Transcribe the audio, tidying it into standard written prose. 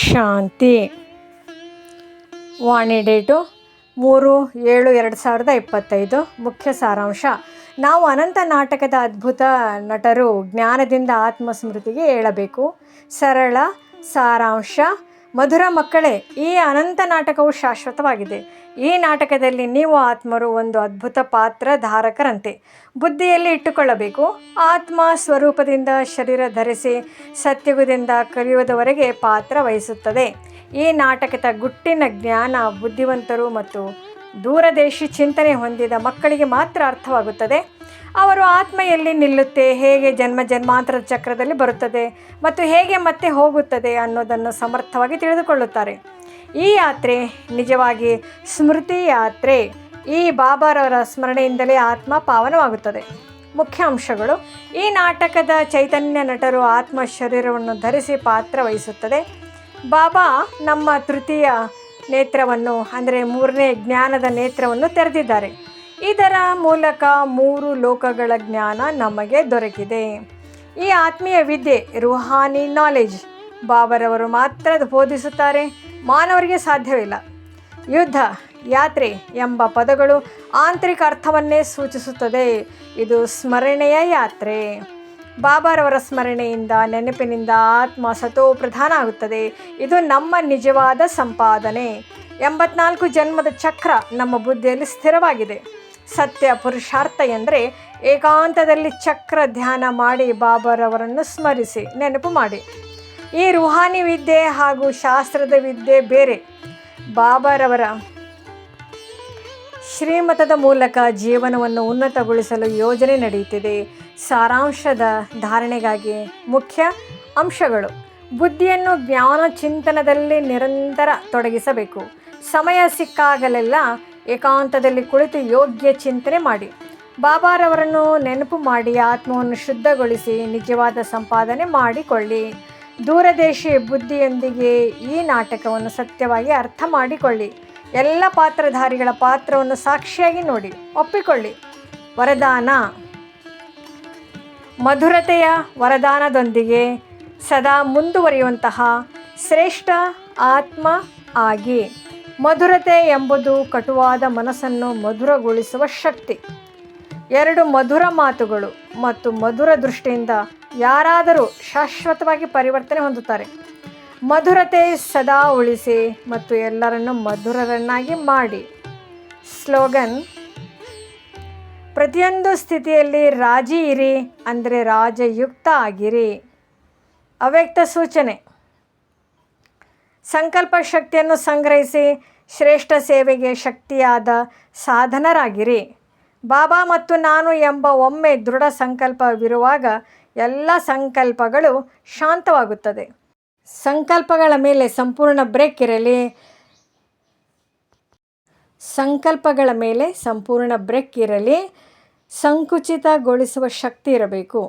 ಶಾಂತಿ. ವಾಣಿ date 3/7/2025. ಮುಖ್ಯ ಸಾರಾಂಶ: ನಾವು ಅನಂತ ನಾಟಕದ ಅದ್ಭುತ ನಟರು ಜ್ಞಾನದಿಂದ ಆತ್ಮಸ್ಮೃತಿಗೆ ಏಳಬೇಕು. ಸರಳ ಸಾರಾಂಶ: ಮಧುರ ಮಕ್ಕಳೇ, ಈ ಅನಂತ ನಾಟಕವು ಶಾಶ್ವತವಾಗಿದೆ. ಈ ನಾಟಕದಲ್ಲಿ ನೀವು ಆತ್ಮರು ಒಂದು ಅದ್ಭುತ ಪಾತ್ರ ಧಾರಕರಂತೆ ಬುದ್ಧಿಯಲ್ಲಿ ಇಟ್ಟುಕೊಳ್ಳಬೇಕು. ಆತ್ಮ ಸ್ವರೂಪದಿಂದ ಶರೀರ ಧರಿಸಿ ಸತ್ಯುಗದಿಂದ ಕಲಿಯುವುದವರೆಗೆ ಪಾತ್ರ ವಹಿಸುತ್ತದೆ. ಈ ನಾಟಕದ ಗುಟ್ಟಿನ ಜ್ಞಾನ ಬುದ್ಧಿವಂತರು ಮತ್ತು ದೂರದೇಶಿ ಚಿಂತನೆ ಹೊಂದಿದ ಮಕ್ಕಳಿಗೆ ಮಾತ್ರ ಅರ್ಥವಾಗುತ್ತದೆ. ಅವರು ಆತ್ಮ ಎಲ್ಲಿ ನಿಲ್ಲುತ್ತೆ, ಹೇಗೆ ಜನ್ಮ ಜನ್ಮಾಂತರದ ಚಕ್ರದಲ್ಲಿ ಬರುತ್ತದೆ ಮತ್ತು ಹೇಗೆ ಮತ್ತೆ ಹೋಗುತ್ತದೆ ಅನ್ನೋದನ್ನು ಸಮರ್ಥವಾಗಿ ತಿಳಿದುಕೊಳ್ಳುತ್ತಾರೆ. ಈ ಯಾತ್ರೆ ನಿಜವಾಗಿ ಸ್ಮೃತಿ ಯಾತ್ರೆ. ಈ ಬಾಬಾರವರ ಸ್ಮರಣೆಯಿಂದಲೇ ಆತ್ಮ ಪಾವನವಾಗುತ್ತದೆ. ಮುಖ್ಯ ಅಂಶಗಳು: ಈ ನಾಟಕದ ಚೈತನ್ಯ ನಟರು ಆತ್ಮ ಶರೀರವನ್ನು ಧರಿಸಿ ಪಾತ್ರ ವಹಿಸುತ್ತದೆ. ಬಾಬಾ ನಮ್ಮ ತೃತೀಯ ನೇತ್ರವನ್ನು ಅಂದರೆ ಮೂರನೇ ಜ್ಞಾನದ ನೇತ್ರವನ್ನು ತೆರೆದಿದ್ದಾರೆ. ಇದರ ಮೂಲಕ 3 ಲೋಕಗಳ ಜ್ಞಾನ ನಮಗೆ ದೊರಕಿದೆ. ಈ ಆತ್ಮೀಯ ವಿದ್ಯೆ ರೂಹಾನಿ ನಾಲೆಜ್ ಬಾಬಾರವರು ಮಾತ್ರ ಬೋಧಿಸುತ್ತಾರೆ, ಮಾನವರಿಗೆ ಸಾಧ್ಯವಿಲ್ಲ. ಯುದ್ಧ, ಯಾತ್ರೆ ಎಂಬ ಪದಗಳು ಆಂತರಿಕ ಅರ್ಥವನ್ನೇ ಸೂಚಿಸುತ್ತದೆ. ಇದು ಸ್ಮರಣೆಯ ಯಾತ್ರೆ. ಬಾಬಾರವರ ಸ್ಮರಣೆಯಿಂದ, ನೆನಪಿನಿಂದ ಆತ್ಮ ಸತೋ ಪ್ರಧಾನ ಆಗುತ್ತದೆ. ಇದು ನಮ್ಮ ನಿಜವಾದ ಸಂಪಾದನೆ. 84 ಜನ್ಮದ ಚಕ್ರ ನಮ್ಮ ಬುದ್ಧಿಯಲ್ಲಿ ಸ್ಥಿರವಾಗಿದೆ. ಸತ್ಯ ಪುರುಷಾರ್ಥ ಎಂದರೆ ಏಕಾಂತದಲ್ಲಿ ಚಕ್ರ ಧ್ಯಾನ ಮಾಡಿ ಬಾಬಾರವರನ್ನು ಸ್ಮರಿಸಿ ನೆನಪು ಮಾಡಿ. ಈ ರೂಹಾನಿ ವಿದ್ಯೆ ಹಾಗೂ ಶಾಸ್ತ್ರದ ವಿದ್ಯೆ ಬೇರೆ. ಬಾಬಾರವರ ಶ್ರೀಮತದ ಮೂಲಕ ಜೀವನವನ್ನು ಉನ್ನತಗೊಳಿಸಲು ಯೋಜನೆ ನಡೆಯುತ್ತಿದೆ. ಸಾರಾಂಶದ ಧಾರಣೆಗಾಗಿ ಮುಖ್ಯ ಅಂಶಗಳು: ಬುದ್ಧಿಯನ್ನು ಜ್ಞಾನ ಚಿಂತನದಲ್ಲಿ ನಿರಂತರ ತೊಡಗಿಸಬೇಕು. ಸಮಯ ಸಿಕ್ಕಾಗಲೆಲ್ಲ ಏಕಾಂತದಲ್ಲಿ ಕುಳಿತು ಯೋಗ್ಯ ಚಿಂತನೆ ಮಾಡಿ. ಬಾಬಾರವರನ್ನು ನೆನಪು ಮಾಡಿ ಆತ್ಮವನ್ನು ಶುದ್ಧಗೊಳಿಸಿ ನಿಜವಾದ ಸಂಪಾದನೆ ಮಾಡಿಕೊಳ್ಳಿ. ದೂರದೇಶಿ ಬುದ್ಧಿಯೊಂದಿಗೆ ಈ ನಾಟಕವನ್ನು ಸತ್ಯವಾಗಿ ಅರ್ಥ ಮಾಡಿಕೊಳ್ಳಿ. ಎಲ್ಲ ಪಾತ್ರಧಾರಿಗಳ ಪಾತ್ರವನ್ನು ಸಾಕ್ಷಿಯಾಗಿ ನೋಡಿ, ಒಪ್ಪಿಕೊಳ್ಳಿ. ವರದಾನ: ಮಧುರತೆಯ ವರದಾನದೊಂದಿಗೆ ಸದಾ ಮುಂದುವರಿಯುವಂತಹ ಶ್ರೇಷ್ಠ ಆತ್ಮ ಆಗಿ. ಮಧುರತೆ ಎಂಬುದು ಕಟುವಾದ ಮನಸ್ಸನ್ನು ಮಧುರಗೊಳಿಸುವ ಶಕ್ತಿ. 2 ಮಧುರ ಮಾತುಗಳು ಮತ್ತು ಮಧುರ ದೃಷ್ಟಿಯಿಂದ ಯಾರಾದರೂ ಶಾಶ್ವತವಾಗಿ ಪರಿವರ್ತನೆ ಹೊಂದುತ್ತಾರೆ. ಮಧುರತೆ ಸದಾ ಉಳಿಸಿ ಮತ್ತು ಎಲ್ಲರನ್ನು ಮಧುರರನ್ನಾಗಿ ಮಾಡಿ. ಸ್ಲೋಗನ್: ಪ್ರತಿಯೊಂದು ಸ್ಥಿತಿಯಲ್ಲಿ ರಾಜಿ ಇರಿ, ಅಂದರೆ ರಾಜಯುಕ್ತ ಆಗಿರಿ. ಅವ್ಯಕ್ತ ಸೂಚನೆ: ಸಂಕಲ್ಪ ಶಕ್ತಿಯನ್ನು ಸಂಗ್ರಹಿಸಿ ಶ್ರೇಷ್ಠ ಸೇವೆಗೆ ಶಕ್ತಿಯಾದ ಸಾಧನರಾಗಿರಿ. ಬಾಬಾ ಮತ್ತು ನಾನು ಎಂಬ ಒಮ್ಮೆ ದೃಢ ಸಂಕಲ್ಪವಿರುವಾಗ ಎಲ್ಲ ಸಂಕಲ್ಪಗಳು ಶಾಂತವಾಗುತ್ತದೆ. ಸಂಕಲ್ಪಗಳ ಮೇಲೆ ಸಂಪೂರ್ಣ ಬ್ರೇಕ್ ಇರಲಿ. ಸಂಕಲ್ಪಗಳ ಮೇಲೆ ಸಂಪೂರ್ಣ ಬ್ರೇಕ್ ಇರಲಿ. ಸಂಕುಚಿತಗೊಳಿಸುವ ಶಕ್ತಿ ಇರಬೇಕು.